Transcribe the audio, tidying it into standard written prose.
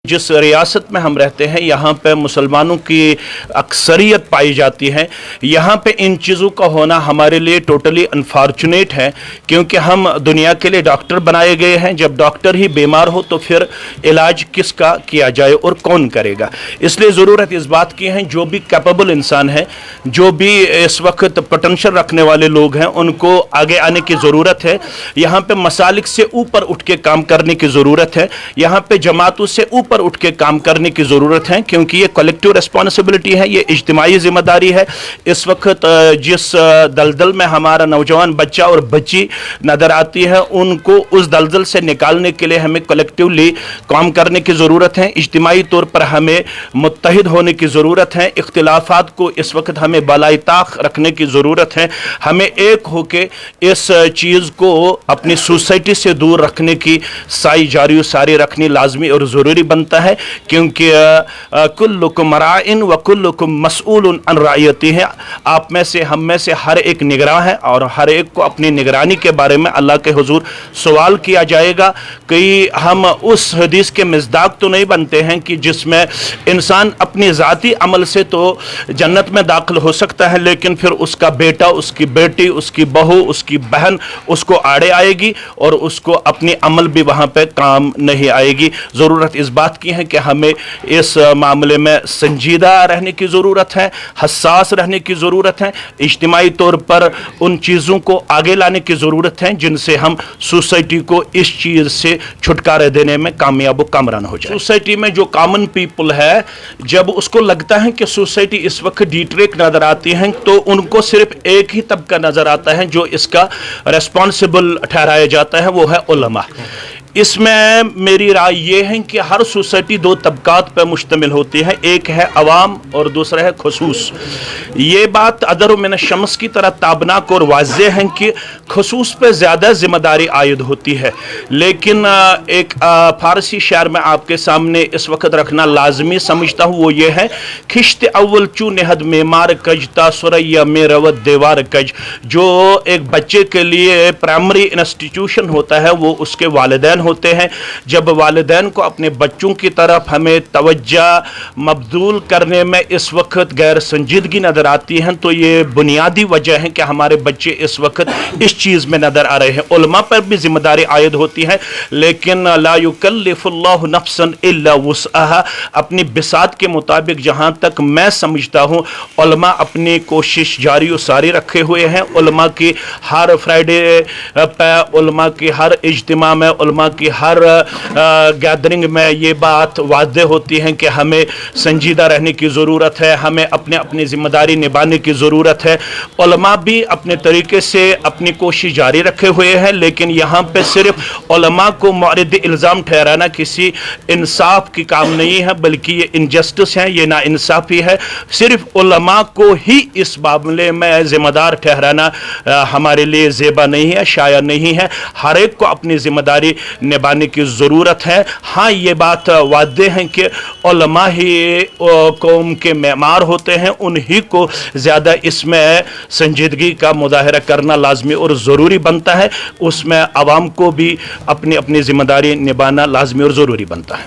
जिस रियासत में हम रहते हैं यहाँ पे मुसलमानों की अक्सरियत पाई जाती है। यहाँ पे इन चीज़ों का होना हमारे लिए टोटली अनफॉर्चुनेट है, क्योंकि हम दुनिया के लिए डॉक्टर बनाए गए हैं। जब डॉक्टर ही बीमार हो तो फिर इलाज किसका किया जाए और कौन करेगा। इसलिए ज़रूरत इस बात की है, जो भी कैपेबल इंसान है, जो भी इस वक्त पोटेंशियल रखने वाले लोग हैं, उनको आगे आने की ज़रूरत है। यहाँ पे मसालिक से ऊपर उठ के काम करने की ज़रूरत है। यहाँ पे जमातों से ऊपर उठ के काम करने की ज़रूरत है, क्योंकि ये कलेक्टिव रिस्पॉन्सिबिलिटी है, ये इज्तिमाई जिम्मेदारी है। इस वक्त जिस दलदल में हमारा नौजवान बच्चा और बच्ची नज़र आती है, उनको उस दलदल से निकालने के लिए हमें कलेक्टिवली काम करने की ज़रूरत है। इज्तिमाई तौर पर हमें मुत्तहिद होने की ज़रूरत है। इख्तिलाफात को इस वक्त हमें बलाई ताक रखने की ज़रूरत है। हमें एक होके इस चीज़ को अपनी सोसाइटी से दूर रखने की साई जारी सारी रखनी लाजमी और ज़रूरी बनता है, क्योंकि कुल्लुकुम राइन व कुल्लुकुम मसऊलुन अन रायती है। आप में से, हम में से हर एक निगरान है और हर एक को अपनी निगरानी के बारे में अल्लाह के हुजूर सवाल किया जाएगा। कि हम उस हदीस के मिज़दाक तो नहीं बनते हैं कि जिसमें इंसान अपनी ज़ाती अमल से तो जन्नत में दाखिल हो सकता है, लेकिन फिर उसका बेटा, उसकी बेटी, उसकी बहू, उसकी बहन उसको आड़े आएगी और उसको अपनी अमल भी वहाँ पे काम नहीं आएगी। ज़रूरत इस बात की है कि हमें इस मामले में संजीदा रहने की ज़रूरत है, हसास रहने की ज़रूरत है। इज्तिमाई तौर पर उन चीज़ों को आगे लाने की ज़रूरत है जिनसे हम सोसाइटी को इस चीज़ से छुटकारा देने में कामयाब व कामरान हो जाए। सोसाइटी में जो कॉमन पीपल है, जब उसको लगता है कि सोसाइटी इस वक्त डिट्रेक नज़र आती है, तो उनको सिर्फ एक ही तबका नज़र आता है जो इसका रिस्पॉन्सिबल ठहराया जाता है, वो है उलमा। इसमें मेरी राय ये है कि हर सोसाइटी दो तबकात पर मुश्तमिल होती है, एक है अवाम और दूसरा है खुसूस। ये बात अदर मिन शम्स की तरह ताबनाक और वाज़ेह है कि खुसूस पे ज़्यादा ज़िम्मेदारी आयद होती है, लेकिन एक फ़ारसी शायर में आपके सामने इस वक्त रखना लाजमी समझता हूँ, वो ये है, खिश्त अव्वल चू नेहद मेमार कज तासुरैया में रवत देवार कज। जो एक बच्चे के लिए प्राइमरी इंस्टीट्यूशन होता है, वो उसके वालिदैन होते हैं। जब वालिदैन को अपने बच्चों की तरफ हमें तवज्जो मबदूल करने में इस वक्त गैर संजीदगी नज़र आती है, तो ये बुनियादी वजह है कि हमारे बच्चे इस वक्त इस चीज़ में नज़र आ रहे हैं। उलमा पर भी जिम्मेदारी आयद होती है, लेकिन ला युकल्लिफुल्लाहु नफ्सन इल्ला वुसअहा। अपनी बिसात के मुताबिक जहाँ तक मैं समझता हूँ, उलमा अपनी कोशिश जारी और सारी रखे हुए हैं। उलमा की हर फ्राइडे पर, उलमा की हर इज्तिमा में, उलमा की हर गैदरिंग में ये बात वाज़े होती है कि हमें संजीदा रहने की ज़रूरत है, हमें अपने अपनी ज़िम्मेदारी निभाने की ज़रूरत है। उलमा भी अपने तरीके से अपनी कोशिश जारी रखे हुए हैं, लेकिन यहाँ पे सिर्फ उलमा को मुअर्रिद इल्ज़ाम ठहराना किसी इंसाफ की काम नहीं है, बल्कि ये इनजस्टिस है, ये नाइंसाफ़ी है। सिर्फ उलमा को ही इस मामले में ज़िम्मेदार ठहराना हमारे लिए ज़ेबा नहीं है, शाया नहीं है। हर एक को अपनी ज़िम्मेदारी निभाने की ज़रूरत है। हाँ, ये बात वादे हैं कि उलमा ही कौम के मेमार होते हैं, उन्हीं को ज़्यादा इसमें संजीदगी का मुज़ाहरा करना लाजमी और ज़रूरी बनता है। उसमें आवाम को भी अपनी अपनी ज़िम्मेदारी निभाना लाजमी और ज़रूरी बनता है।